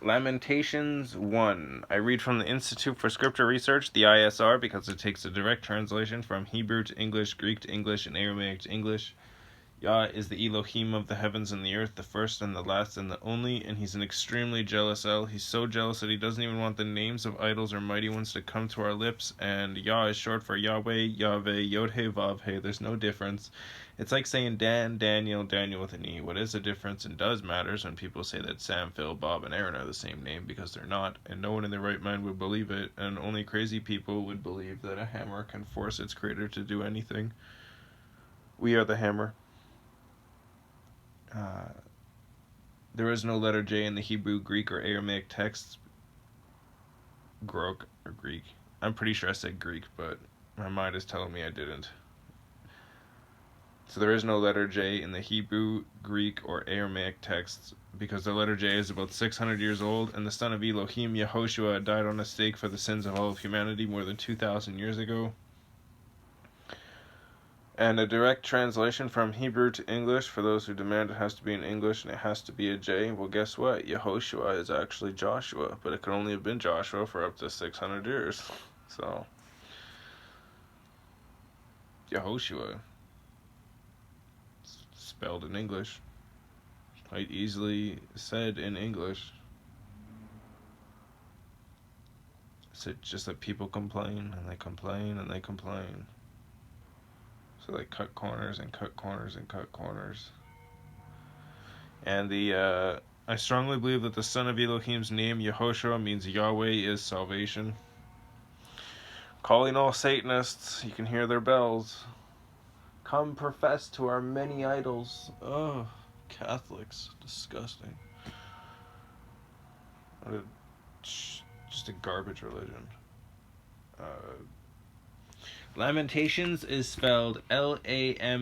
Lamentations 1. I read from the Institute for Scripture Research, the ISR, because it takes a direct translation from Hebrew to English, Greek to English, and Aramaic to English. Yah is the Elohim of the heavens and the earth, the first and the last and the only, and he's an extremely jealous El. He's so jealous that he doesn't even want the names of idols or mighty ones to come to our lips, and Yah is short for YahWeh, Yahweh, Yod-He, Vav-He. There's no difference. It's like saying Dan, Daniel, Daniel with an E. What is the difference and does matters when people say that Sam, Phil, Bob, and Aaron are the same name, because they're not, and no one in their right mind would believe it, and only crazy people would believe that a hammer can force its creator to do anything. We are the hammer. There is no letter J in the Hebrew, Greek, or Aramaic texts. Grok or Greek. I'm pretty sure I said Greek, but my mind is telling me I didn't. So there is no letter J in the Hebrew, Greek, or Aramaic texts because the letter J is about 600 years old, and the son of Elohim, Yehoshua, died on a stake for the sins of all of humanity more than 2,000 years ago. And a direct translation from Hebrew to English, for those who demand it has to be in English and it has to be a J, well, guess what? Yehoshua is actually Joshua, but it could only have been Joshua for up to 600 years. So, Yehoshua, spelled in English, quite easily said in English. It's just that people complain, and they complain, and they complain. So they cut corners and cut corners and cut corners. And I strongly believe that the son of Elohim's name, Yehoshua, means YahWeh is salvation. Calling all Satanists, you can hear their bells. Come profess to our many idols. Oh, Catholics, disgusting. Just a garbage religion. Lamentations is spelled Lamentation,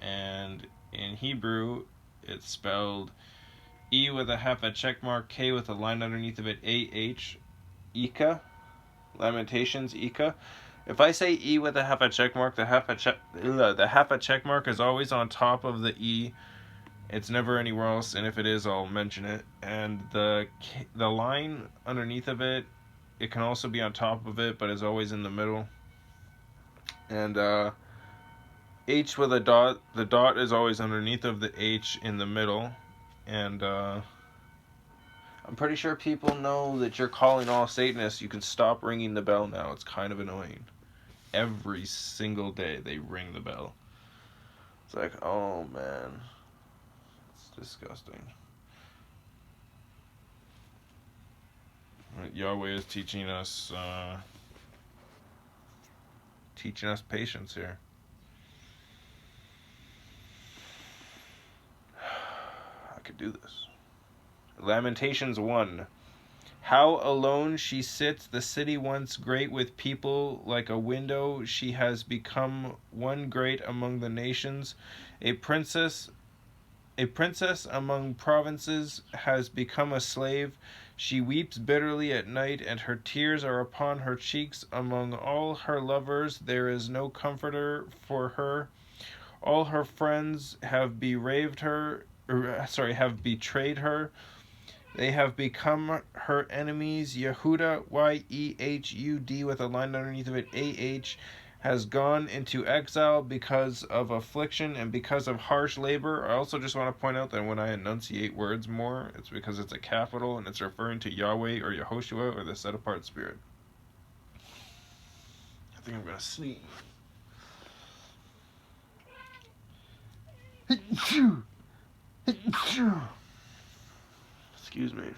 and in Hebrew it's spelled E with a half a check mark, K with a line underneath of it, A-H, Ika. Lamentations, Ika. If I say E with a half a check mark, the half a check mark is always on top of the E. It's never anywhere else, and if it is, I'll mention it. And the line underneath of it, it can also be on top of it, but is always in the middle. And H with a dot, the dot is always underneath of the H in the middle. And I'm pretty sure people know that you're calling all Satanists. You can stop ringing the bell now. It's kind of annoying. Every single day they ring the bell. It's like, oh man, it's disgusting. YahWeh is teaching us patience here. I could do this. Lamentations 1. How alone she sits, the city once great with people, like a window she has become one great among the nations. A princess among provinces has become a slave. She weeps bitterly at night, and her tears are upon her cheeks. Among all her lovers there is no comforter for her. All her friends have betrayed her. They have become her enemies. Yehuda, Y-E-H-U-D with a line underneath of it, A-H, has gone into exile because of affliction and because of harsh labor. I also just want to point out that when I enunciate words more, it's because it's a capital and it's referring to YahWeh or Yehoshua or the set-apart spirit. I think I'm going to sneeze. Excuse me.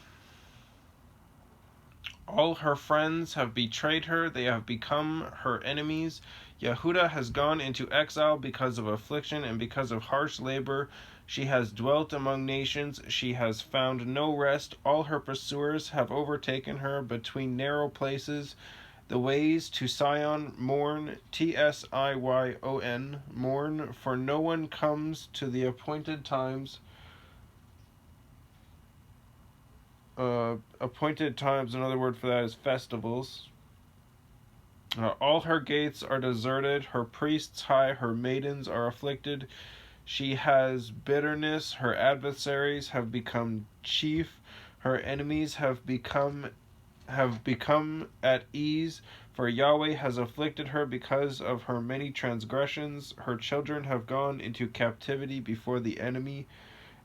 All her friends have betrayed her. They have become her enemies. Yehuda has gone into exile because of affliction and because of harsh labor. She has dwelt among nations. She has found no rest. All her pursuers have overtaken her between narrow places. The ways to Sion mourn, Tsion, mourn, for no one comes to the appointed times. Appointed times, another word for that is festivals. All her gates are deserted, her priests high, her maidens are afflicted. She has bitterness. Her adversaries have become chief. Her enemies have become at ease. For Yahweh has afflicted her because of her many transgressions. Her children have gone into captivity before the enemy,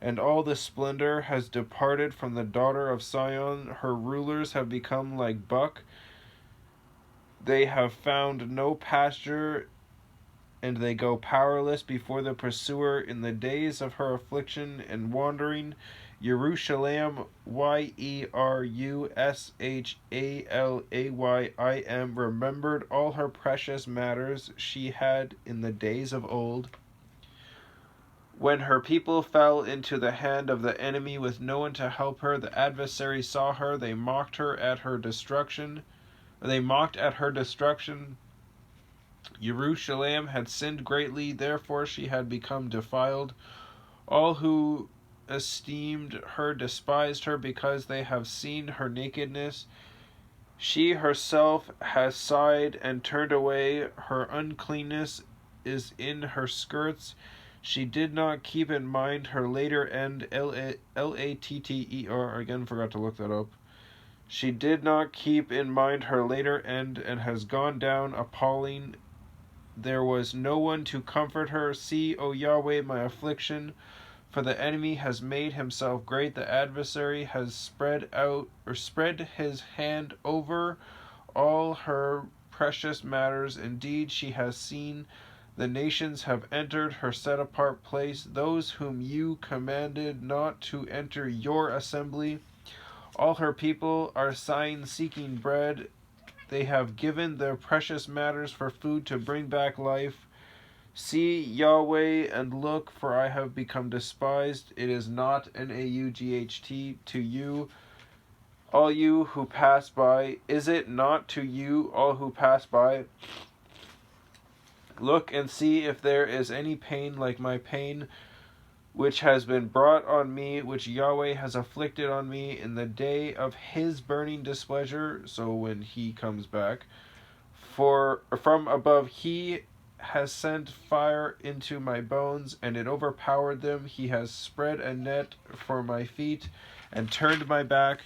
and all the splendor has departed from the daughter of Sion. Her rulers have become like buck. They have found no pasture, and they go powerless before the pursuer. In the days of her affliction and wandering, Yerushalaim, Yerushalaim, remembered all her precious matters she had in the days of old. When her people fell into the hand of the enemy with no one to help her, the adversaries saw her, they mocked at her destruction. Yerushalaim had sinned greatly, therefore she had become defiled. All who esteemed her despised her because they have seen her nakedness. She herself has sighed and turned away. Her uncleanness is in her skirts. She did not keep in mind her later end. Latter, again, forgot to look that up. She did not keep in mind her later end and has gone down appalling. There was no one to comfort her. See, O Yahweh, my affliction, for the enemy has made himself great. The adversary has spread his hand over all her precious matters. Indeed, she has seen the nations have entered her set-apart place, those whom you commanded not to enter your assembly. All her people are sighing, seeking bread. They have given their precious matters for food to bring back life. See, Yahweh, and look, for I have become despised. It is not Naught to you, all you who pass by. Is it not to you, all who pass by? Look and see if there is any pain like my pain, which has been brought on me, which Yahweh has afflicted on me in the day of his burning displeasure. So when he comes back, for from above he has sent fire into my bones, and it overpowered them. He has spread a net for my feet and turned my back.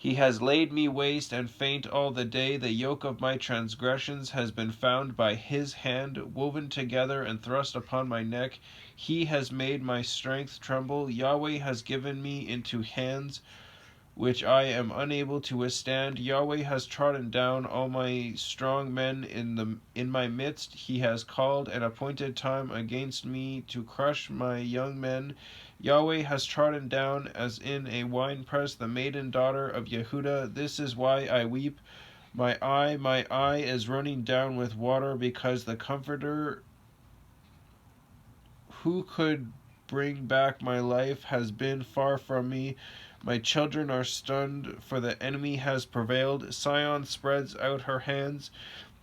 He has laid me waste and faint all the day. The yoke of my transgressions has been found by his hand, woven together and thrust upon my neck. He has made my strength tremble. Yahweh has given me into hands which I am unable to withstand. Yahweh has trodden down all my strong men in my midst. He has called an appointed time against me to crush my young men. Yahweh has trodden down as in a winepress the maiden daughter of Yehuda. This is why I weep. My eye is running down with water, because the Comforter who could bring back my life has been far from me. My children are stunned, for the enemy has prevailed. Sion spreads out her hands.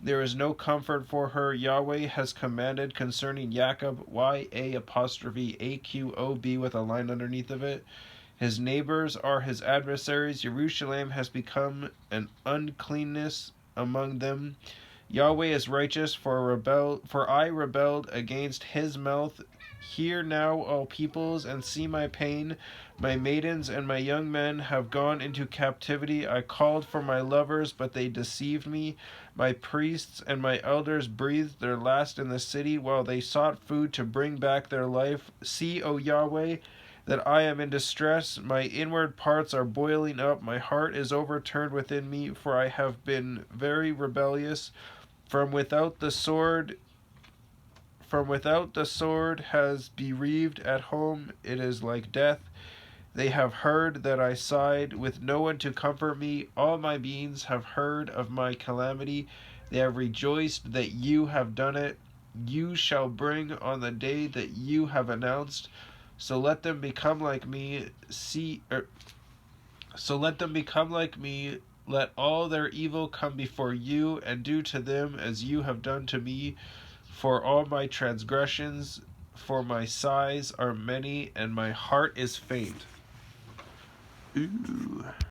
There is no comfort for her. Yahweh has commanded concerning Jacob, YA'AQOB with a line underneath of it. His neighbors are his adversaries. Jerusalem has become an uncleanness among them. Yahweh is righteous, for I rebelled against his mouth. Hear now, all peoples, and see my pain. My maidens and my young men have gone into captivity. I called for my lovers, but they deceived me. My priests and my elders breathed their last in the city, while they sought food to bring back their life. See, O Yahweh, that I am in distress. My inward parts are boiling up. My heart is overturned within me, for I have been very rebellious. From without the sword has bereaved at home. It is like death. They have heard that I sighed, with no one to comfort me. All my beings have heard of my calamity. They have rejoiced that you have done it. You shall bring on the day that you have announced. So let them become like me. Let all their evil come before you, and do to them as you have done to me. For all my transgressions, for my sighs are many, and my heart is faint. Ooh.